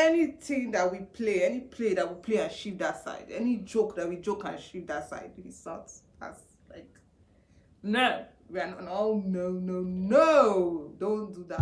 anything that we play, any play that we play and shift that side, any joke that we joke and shift that side, it's not as like, no, we are not, no, no, no, no, don't do that.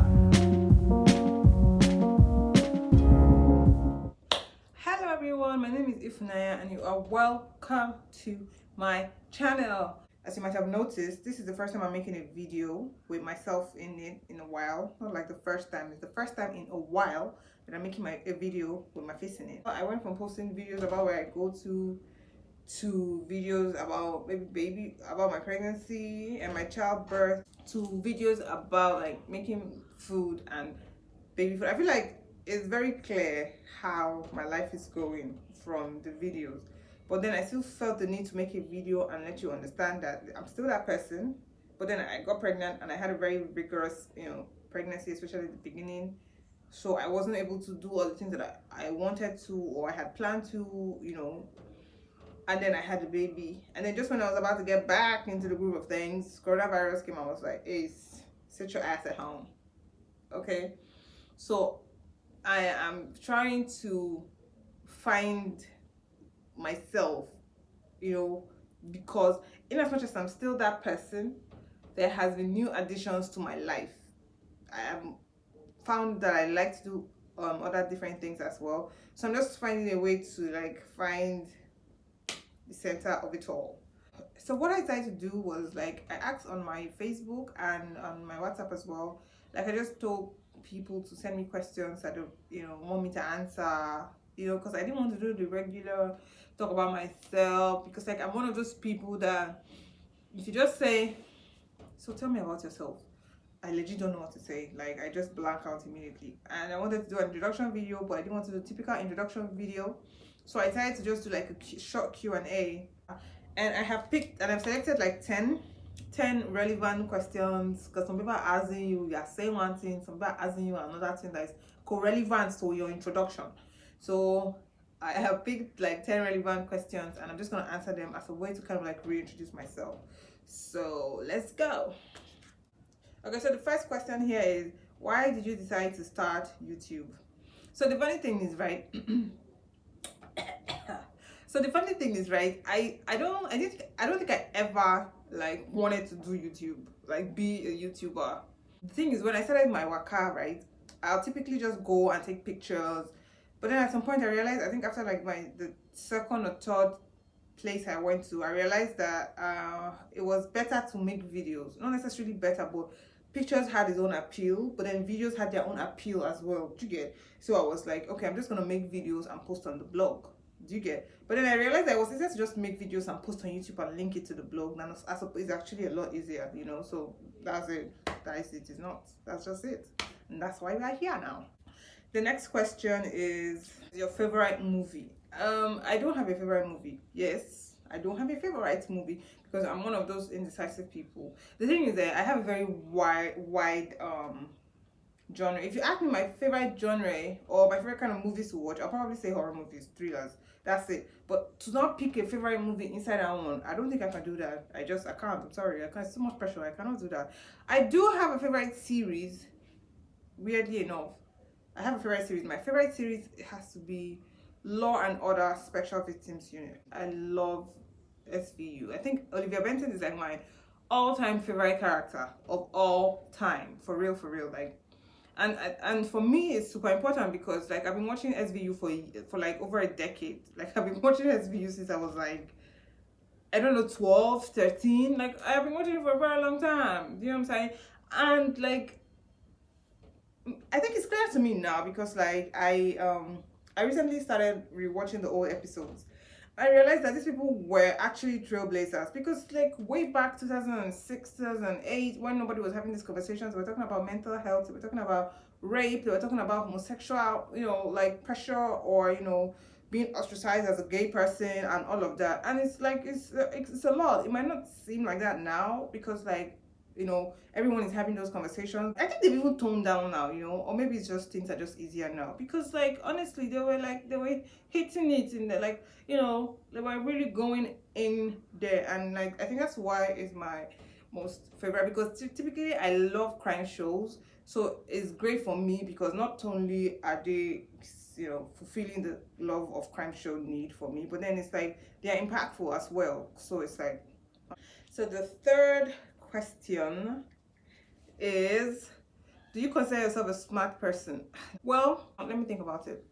Hello everyone, my name is Ifunaya and you are welcome to my channel. As you might have noticed, this is the first time I'm making a video with myself in it in a while. Not like the first time, it's the first time in a while that I'm making a video with my face in it. I went from posting videos about where I go to videos about baby about my pregnancy and my childbirth, to videos about like making food and baby food. I feel like it's very clear how my life is going from the videos, but then I still felt the need to make a video and let you understand that I'm still that person. But then I got pregnant and I had a very rigorous, pregnancy, especially at the beginning. So I wasn't able to do all the things that I wanted to or I had planned to, and then I had the baby. And then just when I was about to get back into the groove of things, coronavirus came. I was like, Ace, sit your ass at home. Okay. So I am trying to find myself, because in as much as I'm still that person, there has been new additions to my life. I am found that I like to do other different things as well. So I'm just finding a way to like find the center of it all. So what I decided to do was like I asked on my Facebook and on my WhatsApp as well. Like I just told people to send me questions that they want me to answer, because I didn't want to do the regular talk about myself, because like I'm one of those people that if you just say, so tell me about yourself, I legit don't know what to say. Like I just blank out immediately. And I wanted to do an introduction video, but I didn't want to do a typical introduction video. So I decided to just do like a short Q&A. And I have picked and I've selected like 10 relevant questions, because some people are asking you are saying one thing, some people are asking you another thing that is co-relevant to your introduction. So I have picked like 10 relevant questions and I'm just going to answer them as a way to kind of like reintroduce myself. So let's go. Okay, so the first question here is, why did you decide to start YouTube? So the funny thing is, right, I don't think I ever like wanted to do YouTube, like be a YouTuber. The thing is, when I started my waka, right, I'll typically just go and take pictures, but then at some point I realized, I think after like the second or third place I went to, I realized that it was better to make videos. Not necessarily better, but pictures had its own appeal, but then videos had their own appeal as well. Do you get? So I was like, okay, I'm just gonna make videos and post on the blog. Do you get? But then I realized I was easier to just make videos and post on YouTube and link it to the blog. And it's actually a lot easier, So that's it. That is it. It's not. That's just it. And that's why we are here now. The next question is your favorite movie. I don't have a favorite movie. Yes, I don't have a favorite movie because I'm one of those indecisive people. The thing is that I have a very wide genre. If you ask me my favorite genre or my favorite kind of movies to watch, I'll probably say horror movies, thrillers. That's it. But to not pick a favorite movie inside out one, I don't think I can do that. I can't. I'm sorry. I can't. It's too much pressure. I cannot do that. I do have a favorite series. Weirdly enough, I have a favorite series. My favorite series has to be Law and Order Special Victims Unit. I love SVU. I think Olivia Benson is like my all-time favorite character of all time. For real, like. And for me it's super important because like I've been watching SVU for like over a decade. Like I've been watching SVU since I was like, I don't know, 12, 13. Like I've been watching it for a very long time. You know what I'm saying? And like I think it's clear to me now because like I recently started rewatching the old episodes. I realized that these people were actually trailblazers because like way back 2006, 2008, when nobody was having these conversations, we were talking about mental health, we were talking about rape, we were talking about homosexual, like pressure or, being ostracized as a gay person and all of that. And it's like, it's a lot. It might not seem like that now because like, everyone is having those conversations. I think they've even toned down now, or maybe it's just things are just easier now because like honestly they were hitting it in there, like they were really going in there. And like I think that's why it's my most favorite, because typically I love crime shows, so it's great for me because not only are they fulfilling the love of crime show need for me, but then it's like they're impactful as well. So it's like, so the third question is, do you consider yourself a smart person? Well, let me think about it.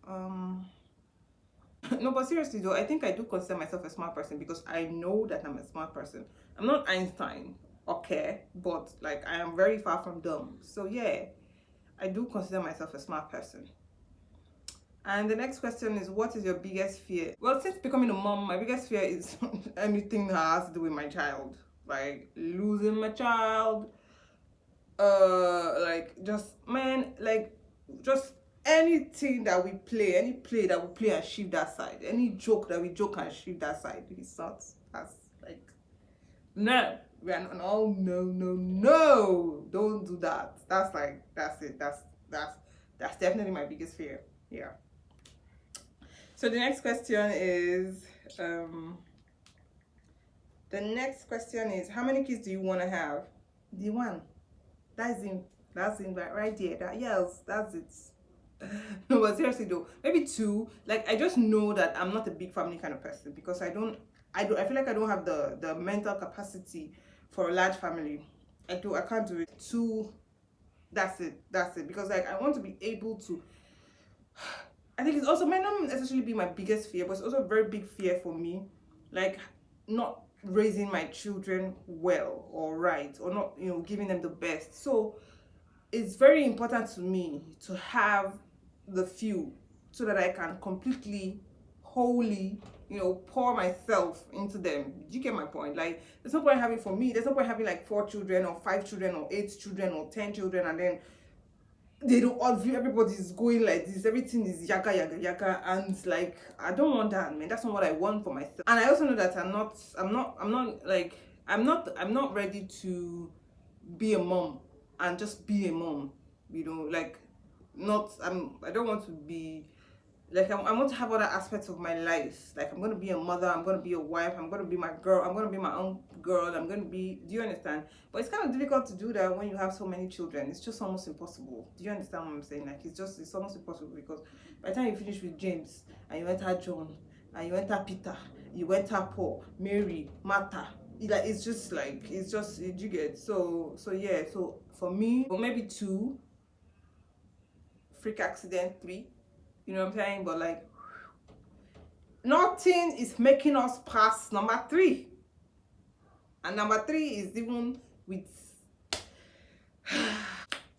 No, but seriously though, I think I do consider myself a smart person because I know that I'm a smart person. I'm not Einstein, okay, but like I am very far from dumb. So yeah, I do consider myself a smart person. And the next question is, what is your biggest fear? Well, since becoming a mom, my biggest fear is anything that has to do with my child, like losing my child, like just man, like just anything that we play, any play that we play and shift that side, any joke that we joke and shift that side, it's not. That's like, no, we are not. No, no, no, no, don't do that. That's like, that's it. That's definitely my biggest fear. Yeah. So the next question is, how many kids do you want to have? The one. That's him. That's him right there. That, yes, that's it. No, but seriously though, maybe two. Like I just know that I'm not a big family kind of person because I feel like I don't have the mental capacity for a large family. I can't do it. Two, that's it. That's it. Because like I want to be able to, I think it's also might not necessarily be my biggest fear, but it's also a very big fear for me. Like not raising my children well or right, or not, giving them the best. So it's very important to me to have the few so that I can completely, wholly, pour myself into them. Do you get my point? Like, there's no point having, for me, there's no point having like 4 children or 5 children or 8 children or 10 children, and then they don't all view, everybody's going like this, everything is yaga yaga yaga, and like I don't want that, man. That's not what I want for myself. And I also know that I'm not ready to be a mom and just be a mom, like not I don't want to be like I want to have other aspects of my life. Like I'm gonna be a mother, I'm gonna be a wife, I'm gonna be my girl, I'm gonna be my own girl, I'm gonna be, do you understand? But it's kind of difficult to do that when you have so many children. It's just almost impossible. Do you understand what I'm saying? Like it's almost impossible, because by the time you finish with James and you enter John and you enter Peter, you enter Paul, Mary, Martha, it's just like, you get. So yeah, so for me, or maybe two, freak accident, three, you know what I'm saying? But like, nothing is making us pass number three. And number three is even with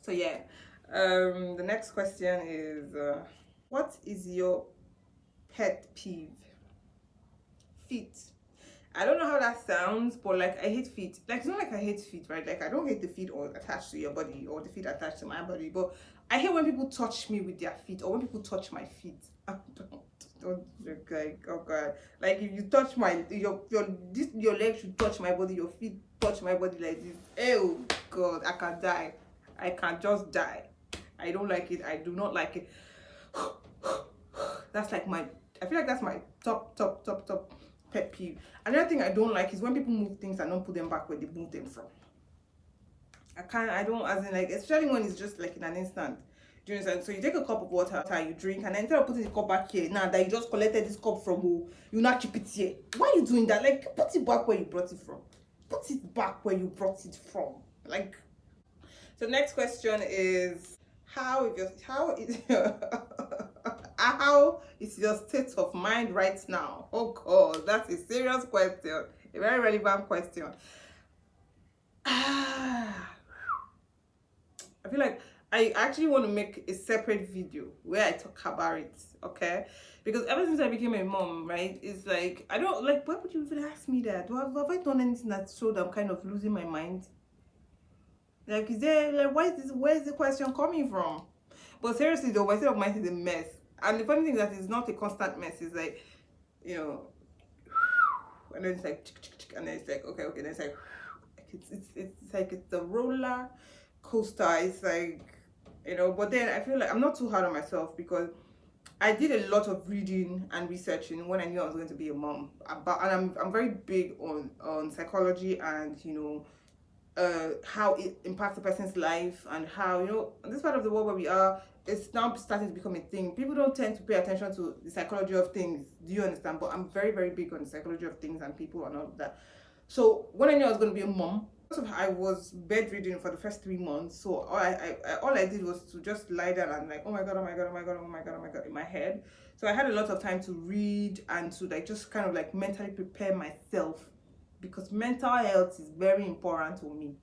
so yeah. The next question is, what is your pet peeve? Feet. I don't know how that sounds, but like I hate feet. Like it's not like I hate feet, right? Like I don't hate the feet or attached to your body or the feet attached to my body, but I hate when people touch me with their feet or when people touch my feet. Don't joke, like, oh god. Like if you touch your leg should touch my body, your feet touch my body like this. Oh god, I can die. I can just die. I don't like it. I do not like it. That's like I feel like that's my top pet peeve. Another thing I don't like is when people move things and don't put them back where they moved them from. I don't, as in like, especially when it's just like in an instant. Do you understand? So you take a cup of water, you drink, and then instead of putting the cup back here, now that you just collected this cup from who, you not keep it here. Why are you doing that? Like, put it back where you brought it from. Put it back where you brought it from. Like, so next question is, how is your state of mind right now? Oh god, that's a serious question, a very relevant question. I feel like I actually want to make a separate video where I talk about it, okay? Because ever since I became a mom, right, it's like, I don't, like, why would you even ask me that? Have I done anything that showed I'm kind of losing my mind? Like, is there, like, where's the question coming from? But seriously though, my state of mind is a mess. And the funny thing is that it's not a constant mess. It's like, and then it's like, and then it's like, okay, then it's like, it's like it's a roller coaster. It's like, but then I feel like I'm not too hard on myself because I did a lot of reading and researching when I knew I was going to be a mom. And I'm very big on psychology and how it impacts a person's life, and how, in this part of the world where we are, it's now starting to become a thing. People don't tend to pay attention to the psychology of things. Do you understand? But I'm very, very big on the psychology of things and people and all of that. So when I knew I was going to be a mom, because of I was bedridden for the first 3 months, so all I did was to just lie down and like, oh my god, oh my god, oh my god, oh my god, oh my god, in my head. So I had a lot of time to read and to like just kind of like mentally prepare myself, because mental health is very important to me.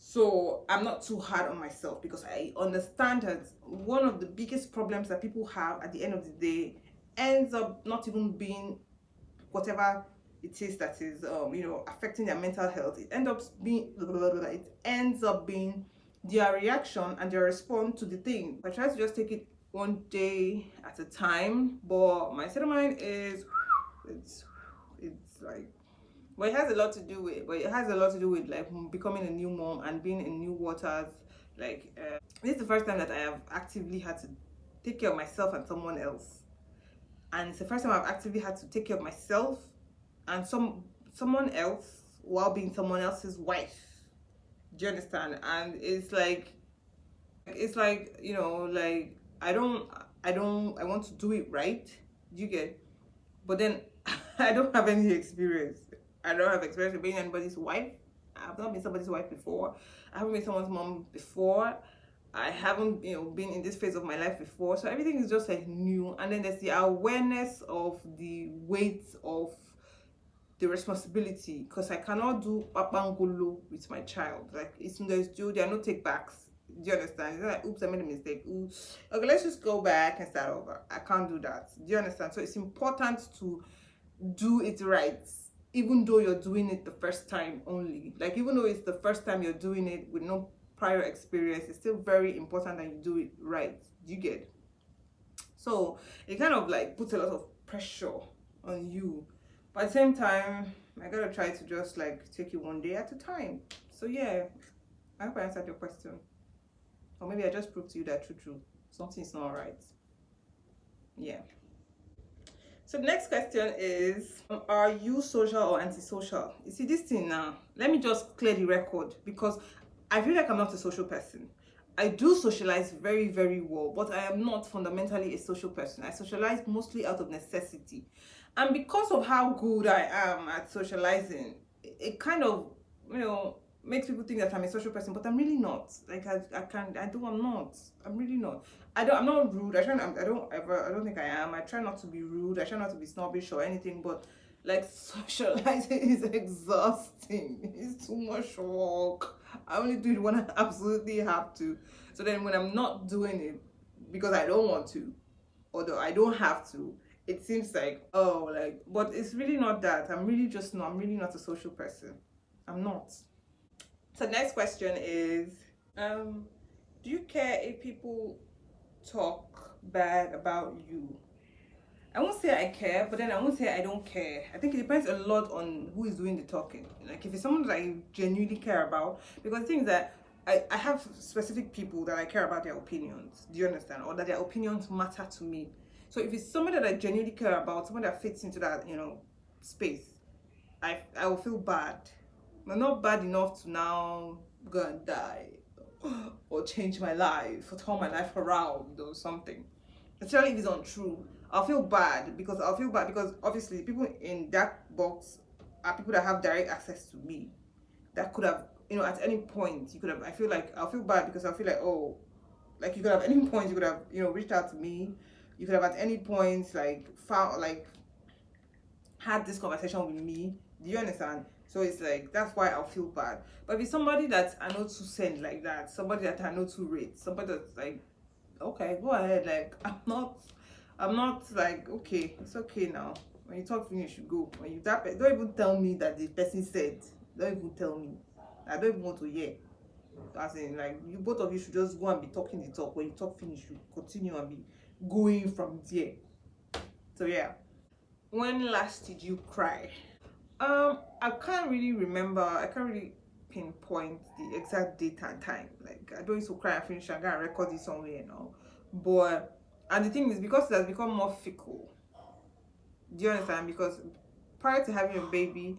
So I'm not too hard on myself, because I understand that one of the biggest problems that people have at the end of the day ends up not even being whatever it is that is affecting their mental health. It ends up being their reaction and their response to the thing. I try to just take it one day at a time, but my state of mind is it's like, but it has a lot to do with like becoming a new mom and being in new waters. Like this is the first time that I have actively had to take care of myself and someone else, and it's the first time I've actively had to take care of myself and someone else while being someone else's wife. Do you understand? And it's like like I want to do it right. Do you get? But then I don't have any experience. I don't have experience with being anybody's wife. I've not been somebody's wife before. I haven't been someone's mom before. I haven't, been in this phase of my life before. So everything is just like new. And then there's the awareness of the weight of the responsibility, because I cannot do papangolo with my child. Like there are no take backs. Do you understand? It's not like, oops, I made a mistake. Oops. Okay, let's just go back and start over. I can't do that. Do you understand? So it's important to do it right, even though you're doing it the first time only. Like, even though it's the first time you're doing it with no prior experience, it's still very important that you do it right. Do you get? So it kind of like puts a lot of pressure on you, but at the same time I gotta try to just like take it one day at a time. So yeah, I hope I answered your question, or maybe I just proved to you that true something's not right. Yeah. So the next question is, are you social or antisocial? You see this thing now, let me just clear the record, because I feel like I'm not a social person. I do socialize very, very well, but I am not fundamentally a social person. I socialize mostly out of necessity. And because of how good I am at socializing, it kind of, makes people think that I'm a social person, but I'm really not. Like I'm not. I'm really not. I'm not rude. I don't think I am. I try not to be rude. I try not to be snobbish or anything, but like socializing is exhausting. It's too much work. I only do it when I absolutely have to. So then when I'm not doing it because I don't want to, although I don't have to, it seems like, oh, like, but it's really not that. I'm really not a social person. I'm not. So next question is, do you care if people talk bad about you? I won't say I care, but then I won't say I don't care. I think it depends a lot on who is doing the talking. Like, if it's someone that I genuinely care about, because the thing is that I have specific people that I care about their opinions. Do you understand? Or that their opinions matter to me. So if it's someone that I genuinely care about, someone that fits into that, space, I will feel bad. I'm not bad enough to now go and die or change my life or turn my life around or something. Especially if it's untrue, I'll feel bad because obviously people in that box are people that have direct access to me, that could have, at any point you could have. I feel like I'll feel bad because I'll feel like, oh, like you could have, at any point you could have, reached out to me. You could have at any point like found, like, had this conversation with me. Do you understand? So it's like, that's why I'll feel bad. But if it's somebody that I know to send like that, somebody that I know to rate, somebody that's like, okay, go ahead. Like, I'm not like, okay, it's okay now. When you talk finish, you go. When you tap it, don't even tell me that the person said. Don't even tell me. I don't even want to hear. As in, like, you both of you should just go and be talking the talk. When you talk finish, you continue and be going from there. So yeah. When last did you cry? I can't really remember. I can't really pinpoint the exact date and time. Like, I don't used to cry and finish and go and record it somewhere, But, and the thing is, because it has become more fickle. Do you understand? Prior to having a baby,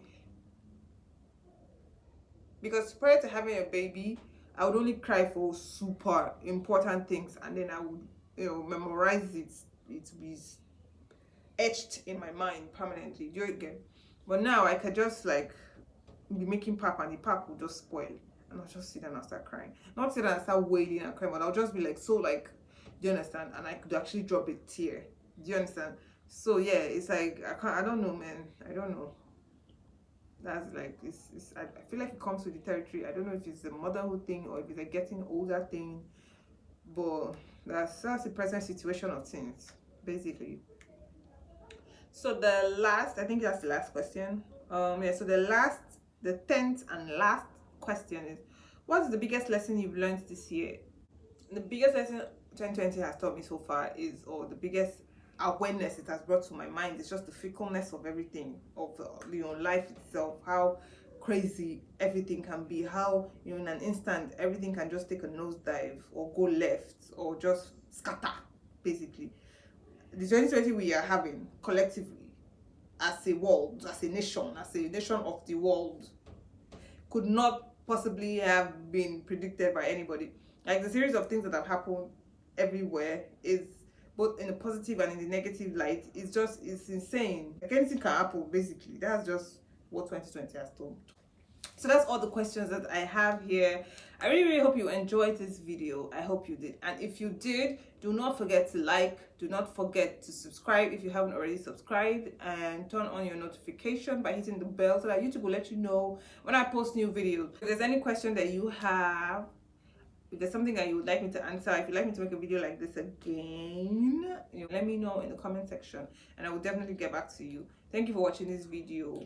I would only cry for super important things, and then I would, memorize it. It would be etched in my mind permanently. Do you get? But now I could just like be making pap, and the pap will just spoil, and I'll just sit down and start crying. Not sit down and start wailing and crying, but I'll just be like so like, do you understand? And I could actually drop a tear. Do you understand? So yeah, it's like I don't know, man. I don't know. That's like I feel like it comes with the territory. I don't know if it's a motherhood thing or if it's a getting older thing, but that's the present situation of things, basically. So the last, I think that's the last question. Yeah, so the 10th and last question is, what's the biggest lesson you've learned this year? The biggest lesson 2020 has taught me so far is, or the biggest awareness it has brought to my mind, is just the fickleness of everything, of life itself, how crazy everything can be, how in an instant everything can just take a nosedive or go left or just scatter, basically. The 2020 we are having collectively as a world, as a nation of the world, could not possibly have been predicted by anybody. Like the series of things that have happened everywhere is both in the positive and in the negative light. It's insane. Like anything can happen, basically. That's just what 2020 has told. So that's all the questions that I have here. I really hope you enjoyed this video. I hope you did, and if you did, do not forget to like, do not forget to subscribe if you haven't already subscribed, and turn on your notification by hitting the bell so that YouTube will let you know when I post new videos. If there's any question that you have, if there's something that you would like me to answer, if you'd like me to make a video like this again, let me know in the comment section, and I will definitely get back to you. Thank you for watching this video.